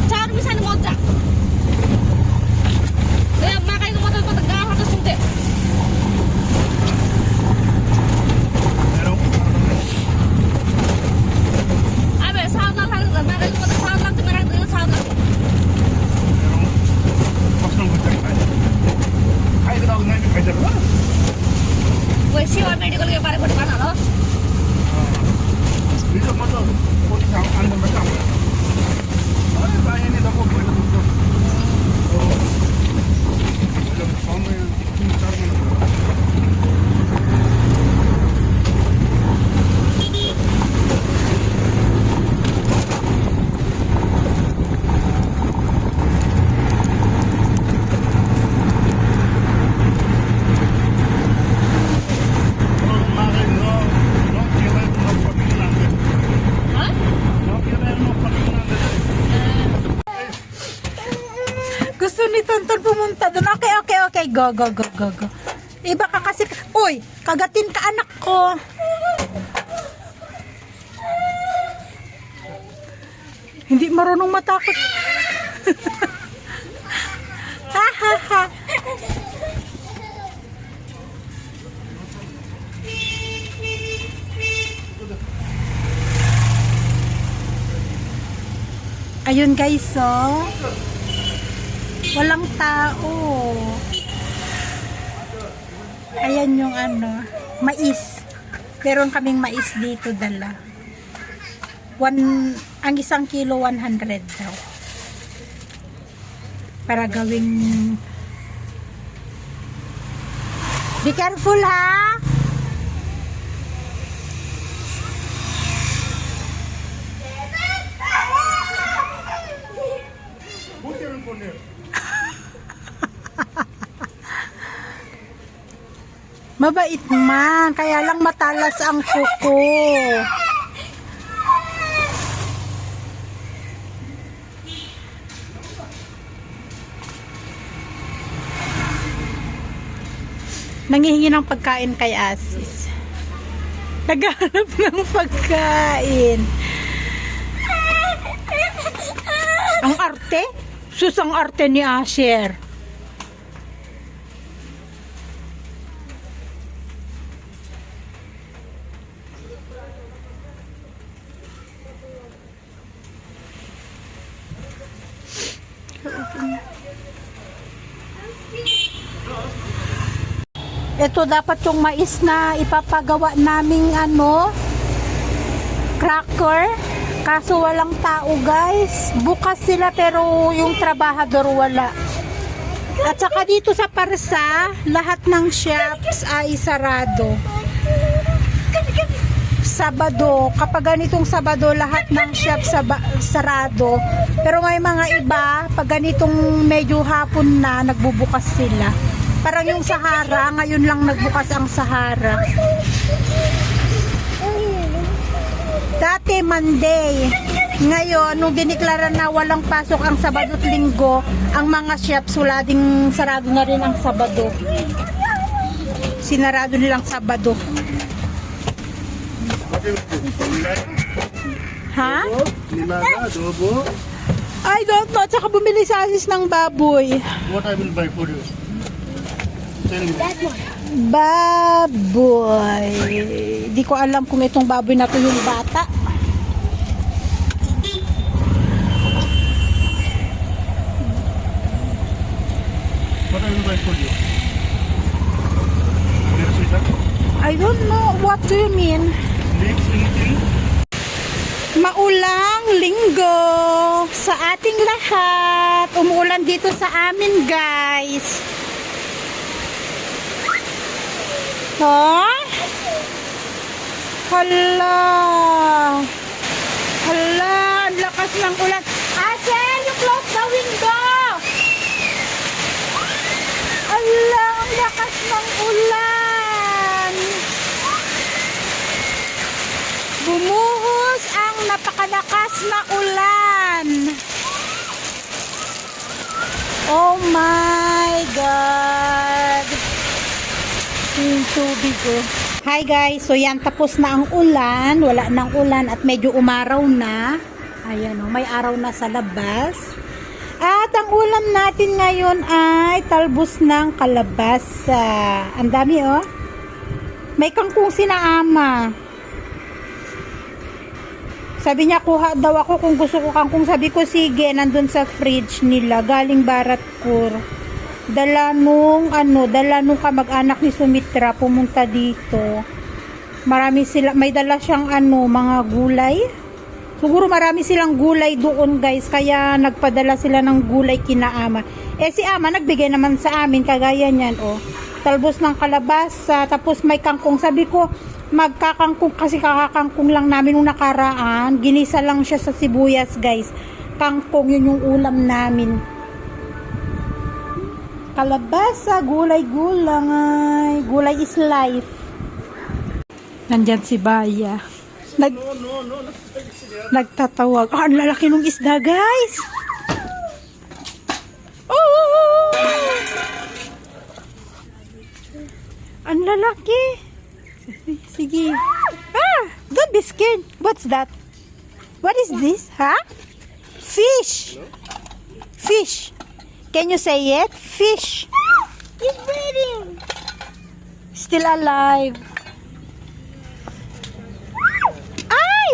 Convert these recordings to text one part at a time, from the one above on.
Saan bisa ni Moja? Kaya makay ng motor patagahan ka sunti. Abe, saan lang makay ng motor saan lang tumira ng saan lang. Wes siwa medical ke pare pare mana lo? Gusto ni Tonton pumunta doon. Okay. Go. Iba ka kasi. Uy, kagatin ka anak ko. Hindi marunong matakot. Ha. Ayun guys, oh. Walang tao. Ayan yung mais. Meron kaming mais dito dala. Ang isang kilo 100 daw. Para gawing be careful ha. Mabait man, kaya lang matalas ang kuko. Nanghihingi ng pagkain kay Asis. Naghahanap ng pagkain. Ang arte? Susang arte ni Asher. Ito dapat yung mais na ipapagawa naming cracker. Kaso walang tao guys. Bukas sila pero yung trabahador wala. At saka dito sa Parsa, lahat ng shops ay sarado. Sabado, kapag ganitong Sabado, lahat ng shops sarado. Pero may mga iba, pag ganitong medyo hapon na, nagbubukas sila. Parang yung Sahara, ngayon lang nagbukas ang Sahara. Dati Monday. Ngayon, nung diniklara na walang pasok ang Sabado at Linggo, ang mga shops wala ding sarado na rin ang Sabado. Sinarado nilang Sabado. Ha? Adobo? I don't know. Tsaka bumili sa Asis ng baboy. What I will buy for you? Tell me. Baboy. Di ko alam kung itong baboy na to yung bata. What I will buy for you? I don't know. What do you mean? Leaves, anything? Maulang linggo sa ating lahat. Umuulan dito sa amin, guys. Huh? Hala. Ang lakas ng ulan. Asel, you close the window. Hala, ang lakas ng ulan. Bumuhos ang napakalakas na ulan. Oh my God. Yung tubig oh. Hi guys, so yan tapos na ang ulan. Wala nang ulan at medyo umaraw na. Ayan o, may araw na sa labas. At ang ulam natin ngayon ay talbos ng kalabasa. Ang dami oh. May kangkong sinaama. Sabi niya kuha daw ako kung gusto ko kangkong. Sabi ko sige, nandun sa fridge nila. Galing Baratpur. Dala nung kamag-anak ni Sumitra pumunta dito. May dala siyang mga gulay. Siguro marami silang gulay doon guys, kaya nagpadala sila ng gulay kina ama. Si ama nagbigay naman sa amin, kagaya niyan oh. Talbos ng kalabasa, tapos may kangkong. Sabi ko, magkakangkong kasi kakakangkong lang namin nung nakaraan. Ginisa lang siya sa sibuyas guys. Kangkong, yun yung ulam namin. Kalabasa, gulay-gulay. Gulay is life. Nandyan si Baya. Nagtatawag. Ang lalaki ng isda, guys. Oh! Ang lalaki. Sige. Don't be scared. What's that? What is this? Huh? Fish. Fish. Can you say it? Fish. He's breathing. Still alive. Ay!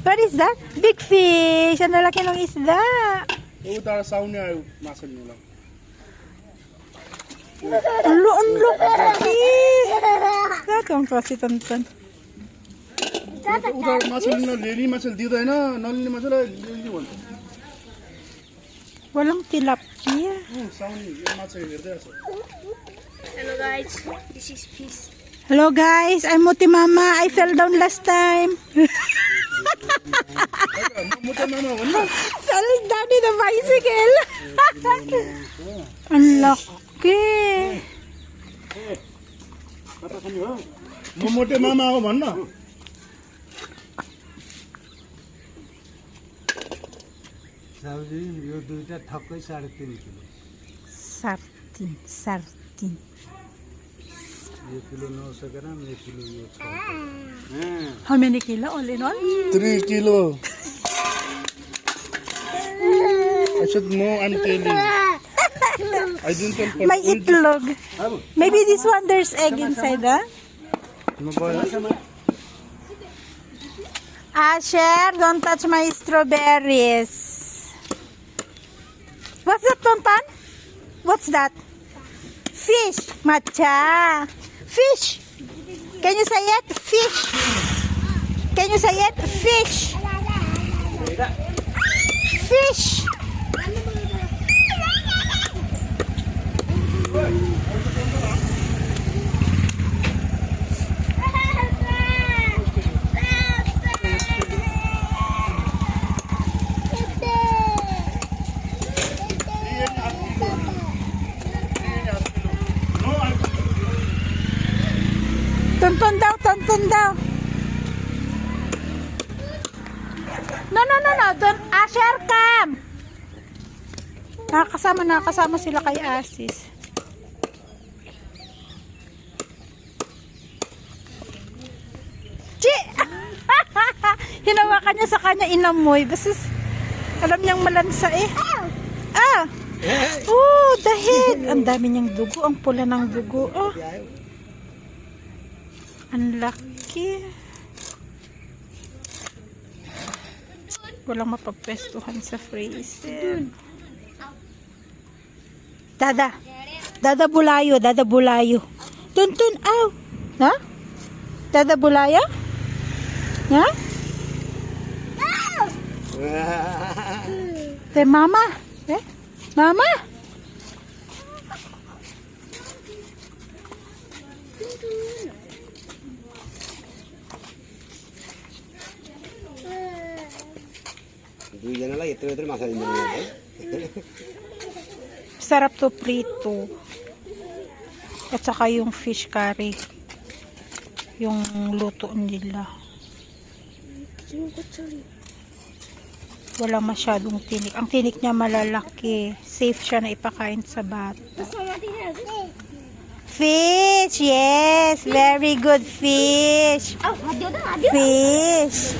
What is that? Big fish. Ang lalaki ng isda. वो तारा साउंड नहीं आया मासा नहीं लगा Ang laki. Datang pa si Tantan. उधर मासा नहीं ना लेनी मासा दिया है ना नॉन मासा लेनी बोल Walang tilapia. साउंड नहीं ये मासा ये करते हैं Hello guys, this is Peace. Hello guys, I'm Muti Mama. I fell down last time. मुझे मामा बोलना Fell down in the bicycle. Ang laki. मोटे मामा हो भन्ना सब्जी यो दुईटा ठक्कै 3.5 किलो Sartin. यो किलो 900 ग्राम एक किलो यो 6 How many kilo all in all? 3 kilo I should know I'm telling I didn't tell May itlog. Maybe this one there's egg inside, huh? Asher, don't touch my strawberries. What's that, Tontan? What's that? Fish. Matcha. Fish. Can you say it? Fish. Can you say it? Fish. Fish. Tonton daw. No. Don't. Asher, come. Nakakasama sila kay Asis. Chi! Hinawakan niya sa kanya, inamoy. Basta alam niyang malansa eh. Oh, dahil. Ang dami niyang dugo. Ang pula ng dugo. Oh. Ang laki. Walang mapapwestuhan sa freezer. Dada bulayo. Tuntun, aw. Ha? Dada bulayo? Ha? Mama. Mama. दुईजनालाई यत्रो यत्रो माछा दिनु Sarap to prito. At saka yung fish curry. Yung luto nila. Wala masyadong tinik. Ang tinik niya malalaki. Safe siya na ipakain sa bata. Fish. Yes. Very good fish. Oh, adyo na, adyo. Fish.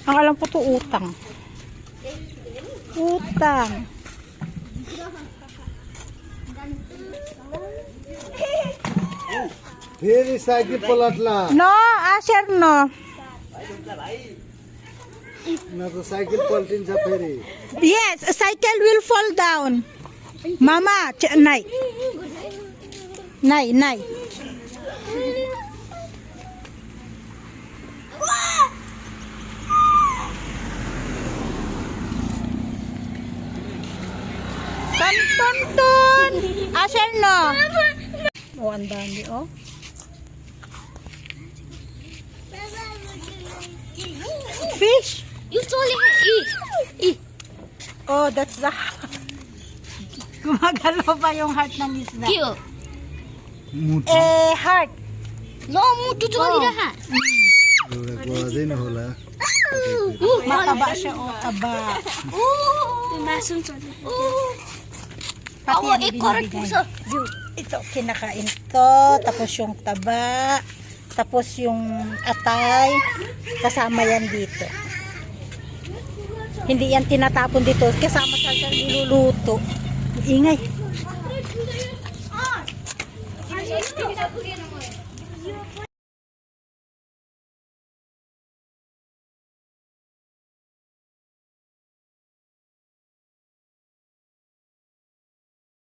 Ang alam ko to utang. Utang. फेरि साइकिल पलटला No, Asher, no. न त साइकिल पल्टिन्छ फेरि Yes, a cycle will fall down. Mama, Nay. Nay. Ton. Asher, no. Oh, ang dami, oh. Fish. You slowly eat. Oh, that's the Gumagalaw pa yung heart ng isda. Cute. Heart. No, mutu slowly Oh. na. एउटा गदैन होला Mataba siya, oh, taba. Masun slowly. Pati Oh, yan ikorat binibigay. mo sa. Ito, kinakain to. Tapos yung taba. Tapos yung atay. Kasama yan dito. Hindi yan tinatapon dito. Kasama sa niluluto. Ingay.